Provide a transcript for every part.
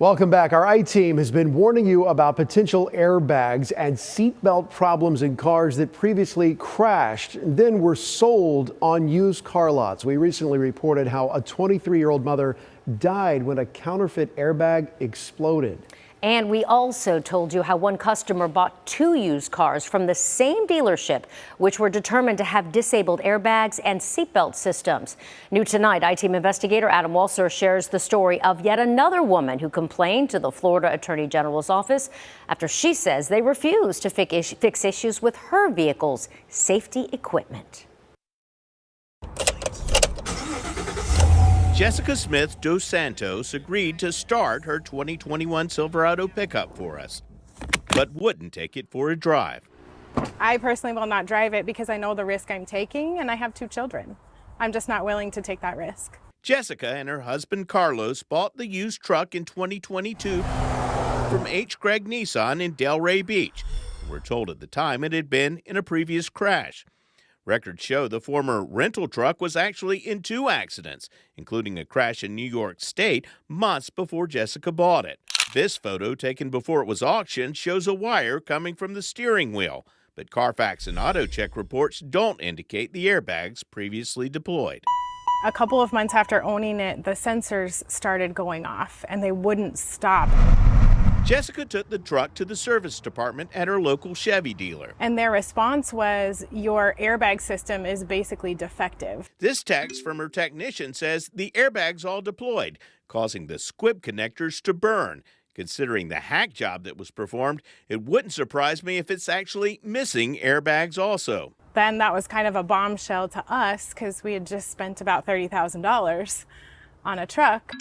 Welcome back. Our I-Team has been warning you about potential airbags and seatbelt problems in cars that previously crashed and then were sold on used car lots. We recently reported how a 23-year-old mother died when a counterfeit airbag exploded. And we also told you how one customer bought 2 used cars from the same dealership, which were determined to have disabled airbags and seatbelt systems. New tonight, I-Team investigator Adam Walser shares the story of yet another woman who complained to the Florida Attorney General's office after she says they refused to fix issues with her vehicle's safety equipment. Jessica Smith dos Santos agreed to start her 2021 Silverado pickup for us, but wouldn't take it for a drive. I personally will not drive it because I know the risk I'm taking, and I have 2 children. I'm just not willing to take that risk. Jessica and her husband Carlos bought the used truck in 2022 from H. Gregg Nissan in Delray Beach. We're told at the time it had been in a previous crash. Records show the former rental truck was actually in 2 accidents, including a crash in New York State months before Jessica bought it. This photo, taken before it was auctioned, shows a wire coming from the steering wheel, but Carfax and AutoCheck reports don't indicate the airbags previously deployed. A couple of months after owning it, the sensors started going off, and they wouldn't stop. Jessica took the truck to the service department at her local Chevy dealer. And their response was, your airbag system is basically defective. This text from her technician says the airbags all deployed, causing the squib connectors to burn. Considering the hack job that was performed, it wouldn't surprise me if it's actually missing airbags also. Then that was kind of a bombshell to us because we had just spent about $30,000 on a truck.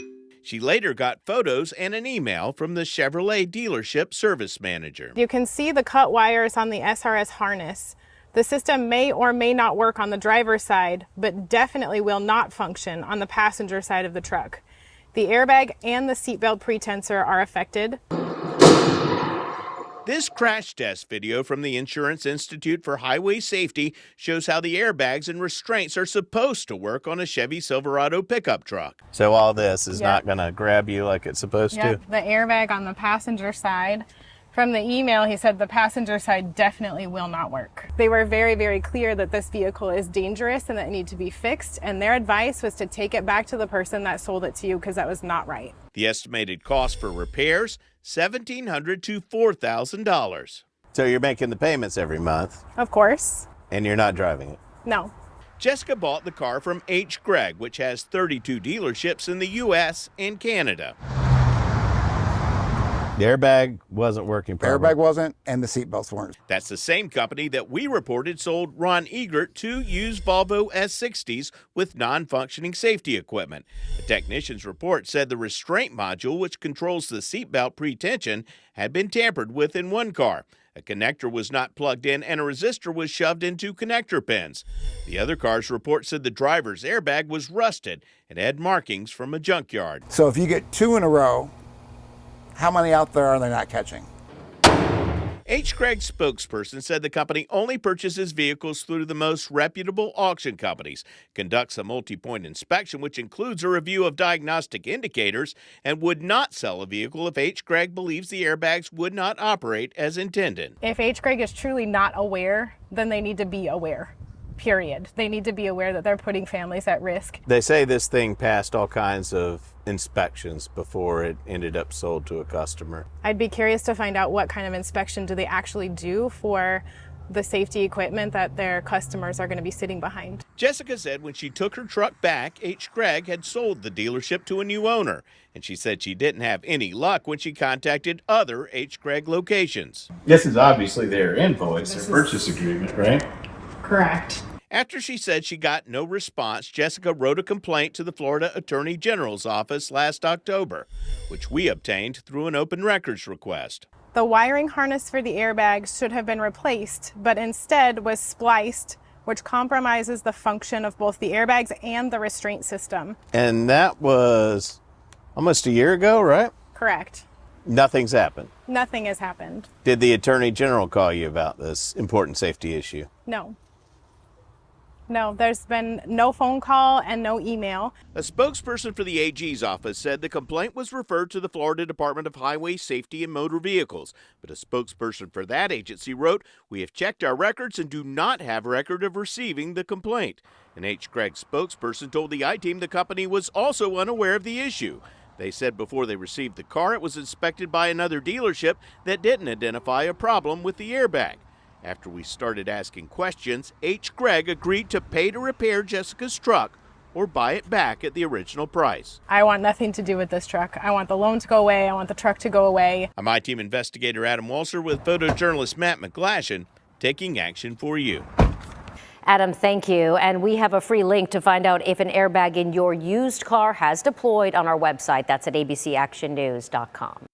She later got photos and an email from the Chevrolet dealership service manager. You can see the cut wires on the SRS harness. The system may or may not work on the driver's side, but definitely will not function on the passenger side of the truck. The airbag and the seatbelt pretensor are affected. This crash test video from the Insurance Institute for Highway Safety shows how the airbags and restraints are supposed to work on a Chevy Silverado pickup truck. So all this is not going to grab you like it's supposed to? The airbag on the passenger side. From the email, he said the passenger side definitely will not work. They were very, very clear that this vehicle is dangerous and that it needs to be fixed, and their advice was to take it back to the person that sold it to you because that was not right. The estimated cost for repairs, $1,700 to $4,000. So you're making the payments every month? Of course. And you're not driving it? No. Jessica bought the car from H. Gregg, which has 32 dealerships in the U.S. and Canada. The airbag wasn't working properly. Airbag wasn't, and the seatbelts weren't. That's the same company that we reported sold Ron Egert 2 used Volvo S60s with non-functioning safety equipment. The technician's report said the restraint module, which controls the seatbelt pretension, had been tampered with in one car. A connector was not plugged in and a resistor was shoved into connector pins. The other car's report said the driver's airbag was rusted and had markings from a junkyard. So if you get 2 in a row, how many out there are they not catching? H. Gregg's spokesperson said the company only purchases vehicles through the most reputable auction companies, conducts a multi-point inspection, which includes a review of diagnostic indicators, and would not sell a vehicle if H. Gregg believes the airbags would not operate as intended. If H. Gregg is truly not aware, then they need to be aware. Period. They need to be aware that they're putting families at risk. They say this thing passed all kinds of inspections before it ended up sold to a customer. I'd be curious to find out what kind of inspection do they actually do for the safety equipment that their customers are going to be sitting behind. Jessica said when she took her truck back, H. Gregg had sold the dealership to a new owner, and she said she didn't have any luck when she contacted other H. Gregg locations. This is obviously their invoice, their purchase agreement, right? Correct. After she said she got no response, Jessica wrote a complaint to the Florida Attorney General's office last October, which we obtained through an open records request. The wiring harness for the airbags should have been replaced, but instead was spliced, which compromises the function of both the airbags and the restraint system. And that was almost a year ago, right? Correct. Nothing's happened. Nothing has happened. Did the Attorney General call you about this important safety issue? No. No, there's been no phone call and no email. A spokesperson for the AG's office said the complaint was referred to the Florida Department of Highway Safety and Motor Vehicles, but a spokesperson for that agency wrote, "We have checked our records and do not have record of receiving the complaint." An H. Gregg spokesperson told the I-Team the company was also unaware of the issue. They said before they received the car, it was inspected by another dealership that didn't identify a problem with the airbag. After we started asking questions, H. Gregg agreed to pay to repair Jessica's truck or buy it back at the original price. I want nothing to do with this truck. I want the loan to go away. I want the truck to go away. I'm I-Team investigator Adam Walser with photojournalist Matt McGlashan, taking action for you. Adam, thank you. And we have a free link to find out if an airbag in your used car has deployed on our website. That's at abcactionnews.com.